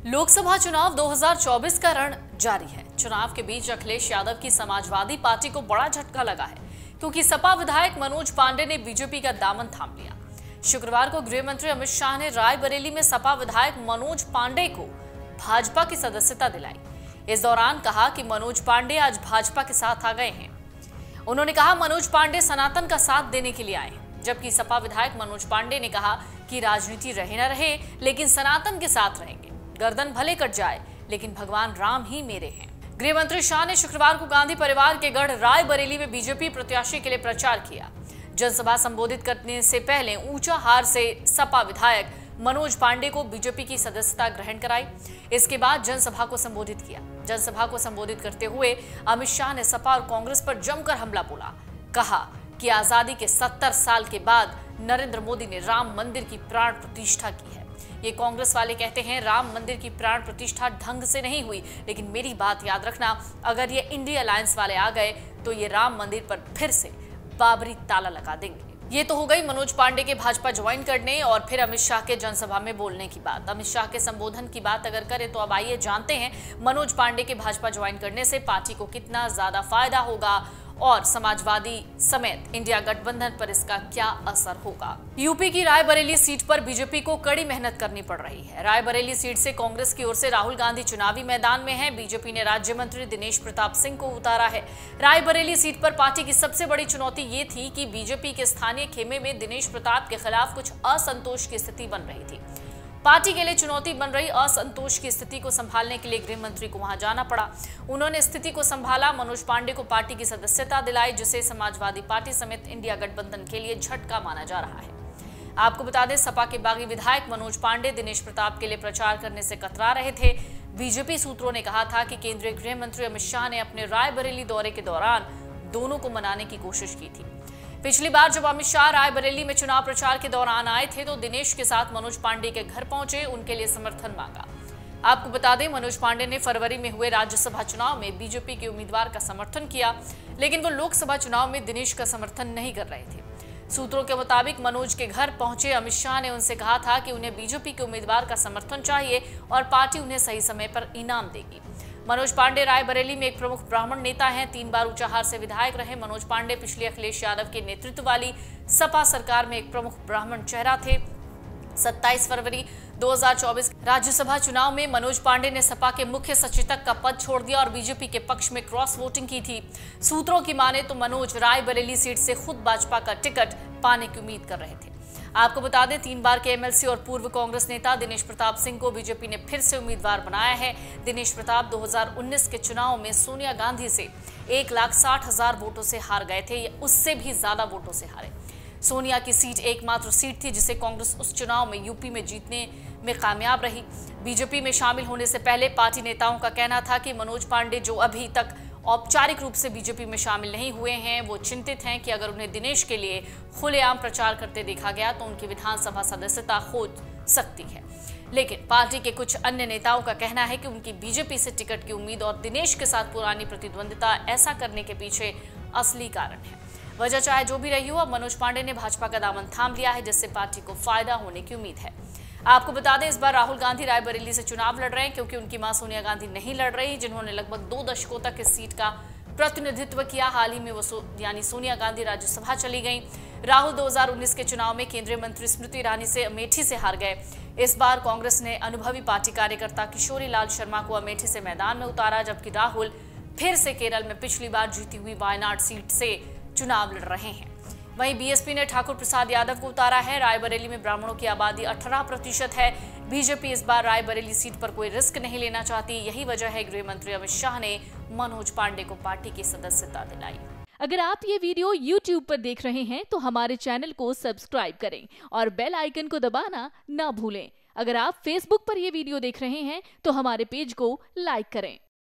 लोकसभा चुनाव 2024 का रण जारी है। चुनाव के बीच अखिलेश यादव की समाजवादी पार्टी को बड़ा झटका लगा है, क्योंकि सपा विधायक मनोज पांडे ने बीजेपी का दामन थाम लिया। शुक्रवार को गृह मंत्री अमित शाह ने रायबरेली में सपा विधायक मनोज पांडे को भाजपा की सदस्यता दिलाई। इस दौरान कहा कि मनोज पांडे आज भाजपा के साथ आ गए हैं। उन्होंने कहा मनोज पांडे सनातन का साथ देने के लिए आए हैं, जबकि सपा विधायक मनोज पांडे ने कहा कि राजनीति रहे न रहे लेकिन सनातन के साथ रहेंगे। गर्दन भले कट जाए लेकिन भगवान राम ही मेरे हैं। गृह मंत्री शाह ने शुक्रवार को गांधी परिवार के गढ़ रायबरेली में बीजेपी प्रत्याशी के लिए प्रचार किया। जनसभा संबोधित करने से पहले ऊंचाहार से सपा विधायक मनोज पांडे को बीजेपी की सदस्यता ग्रहण कराई। इसके बाद जनसभा को संबोधित किया। जनसभा को संबोधित करते हुए अमित शाह ने सपा और कांग्रेस पर जमकर हमला बोला। कहा कि आजादी के 70 साल के बाद नरेंद्र मोदी ने राम मंदिर की प्राण प्रतिष्ठा की है। ये कांग्रेस वाले कहते हैं राम मंदिर की प्राण प्रतिष्ठा ढंग से नहीं हुई, लेकिन मेरी बात याद रखना, अगर ये इंडिया अलायंस वाले आ गए तो ये राम मंदिर पर फिर से बाबरी ताला लगा देंगे। ये तो हो गई मनोज पांडे के भाजपा ज्वाइन करने और फिर अमित शाह के जनसभा में बोलने की बात। अमित शाह के संबोधन की बात अगर करें तो अब आइए जानते हैं मनोज पांडे के भाजपा ज्वाइन करने से पार्टी को कितना ज्यादा फायदा होगा और समाजवादी समेत इंडिया गठबंधन पर इसका क्या असर होगा। यूपी की रायबरेली सीट पर बीजेपी को कड़ी मेहनत करनी पड़ रही है। रायबरेली सीट से कांग्रेस की ओर से राहुल गांधी चुनावी मैदान में हैं। बीजेपी ने राज्य मंत्री दिनेश प्रताप सिंह को उतारा है। रायबरेली सीट पर पार्टी की सबसे बड़ी चुनौती ये थी कि बीजेपी के स्थानीय खेमे में दिनेश प्रताप के खिलाफ कुछ असंतोष की स्थिति बन रही थी। पार्टी के लिए चुनौती बन रही असंतोष की स्थिति को संभालने के लिए गृह मंत्री को वहां जाना पड़ा। उन्होंने स्थिति को संभाला। मनोज पांडे को पार्टी की सदस्यता दिलाई, जिसे समाजवादी पार्टी समेत इंडिया गठबंधन के लिए झटका माना जा रहा है। आपको बता दें, सपा के बागी विधायक मनोज पांडे दिनेश प्रताप के लिए प्रचार करने से कतरा रहे थे। बीजेपी सूत्रों ने कहा था कि केंद्रीय गृह मंत्री अमित शाह ने अपने रायबरेली दौरे के दौरान दोनों को मनाने की कोशिश की थी। पिछली बार जब अमित शाह रायबरेली में चुनाव प्रचार के दौरान आए थे तो दिनेश के साथ मनोज पांडे के घर पहुंचे, उनके लिए समर्थन मांगा। आपको बता दें, मनोज पांडे ने फरवरी में हुए राज्यसभा चुनाव में बीजेपी के उम्मीदवार का समर्थन किया, लेकिन वो लोकसभा चुनाव में दिनेश का समर्थन नहीं कर रहे थे। सूत्रों के मुताबिक मनोज के घर पहुंचे अमित शाह ने उनसे कहा था कि उन्हें बीजेपी के उम्मीदवार का समर्थन चाहिए और पार्टी उन्हें सही समय पर इनाम देगी। मनोज पांडे रायबरेली में एक प्रमुख ब्राह्मण नेता हैं। 3 बार ऊंचाहार से विधायक रहे मनोज पांडे पिछले अखिलेश यादव के नेतृत्व वाली सपा सरकार में एक प्रमुख ब्राह्मण चेहरा थे। 27 फरवरी 2024 राज्यसभा चुनाव में मनोज पांडे ने सपा के मुख्य सचेतक का पद छोड़ दिया और बीजेपी के पक्ष में क्रॉस वोटिंग की थी। सूत्रों की माने तो मनोज रायबरेली सीट से खुद भाजपा का टिकट पाने की उम्मीद कर रहे थे। आपको बता दें, 3 बार के एमएलसी और पूर्व कांग्रेस नेता दिनेश प्रताप सिंह को बीजेपी ने फिर से उम्मीदवार बनाया है। दिनेश प्रताप 2019 के चुनाव में सोनिया गांधी से 1,60,000 वोटों से हार गए थे, उससे भी ज्यादा वोटों से हारे। सोनिया की सीट एकमात्र सीट थी जिसे कांग्रेस उस चुनाव में यूपी में जीतने में कामयाब रही। बीजेपी में शामिल होने से पहले पार्टी नेताओं का कहना था कि मनोज पांडे, जो अभी तक औपचारिक रूप से बीजेपी में शामिल नहीं हुए हैं, वो चिंतित हैं कि अगर उन्हें दिनेश के लिए खुलेआम प्रचार करते देखा गया तो उनकी विधानसभा सदस्यता खो सकती है। लेकिन पार्टी के कुछ अन्य नेताओं का कहना है कि उनकी बीजेपी से टिकट की उम्मीद और दिनेश के साथ पुरानी प्रतिद्वंदिता ऐसा करने के पीछे असली कारण है। वजह चाहे जो भी रही हो, अब मनोज पांडे ने भाजपा का दामन थाम लिया है, जिससे पार्टी को फायदा होने की उम्मीद है। आपको बता दें, इस बार राहुल गांधी रायबरेली से चुनाव लड़ रहे हैं, क्योंकि उनकी मां सोनिया गांधी नहीं लड़ रही, जिन्होंने लगभग 2 दशकों तक इस सीट का प्रतिनिधित्व किया। हाल ही में वो यानी सोनिया गांधी राज्यसभा चली गई। राहुल 2019 के चुनाव में केंद्रीय मंत्री स्मृति ईरानी से अमेठी से हार गए। इस बार कांग्रेस ने अनुभवी पार्टी कार्यकर्ता किशोरी लाल शर्मा को अमेठी से मैदान में उतारा, जबकि राहुल फिर से केरल में पिछली बार जीती हुई वायनाड सीट से चुनाव लड़ रहे हैं। वहीं बीएसपी ने ठाकुर प्रसाद यादव को उतारा है। रायबरेली में ब्राह्मणों की आबादी 18% है। बीजेपी इस बार रायबरेली सीट पर कोई रिस्क नहीं लेना चाहती। यही वजह है गृह मंत्री अमित शाह ने मनोज पांडे को पार्टी की सदस्यता दिलाई। अगर आप ये वीडियो YouTube पर देख रहे हैं तो हमारे चैनल को सब्सक्राइब करें और बेल आइकन को दबाना ना भूलें। अगर आप Facebook पर ये वीडियो देख रहे हैं तो हमारे पेज को लाइक करें।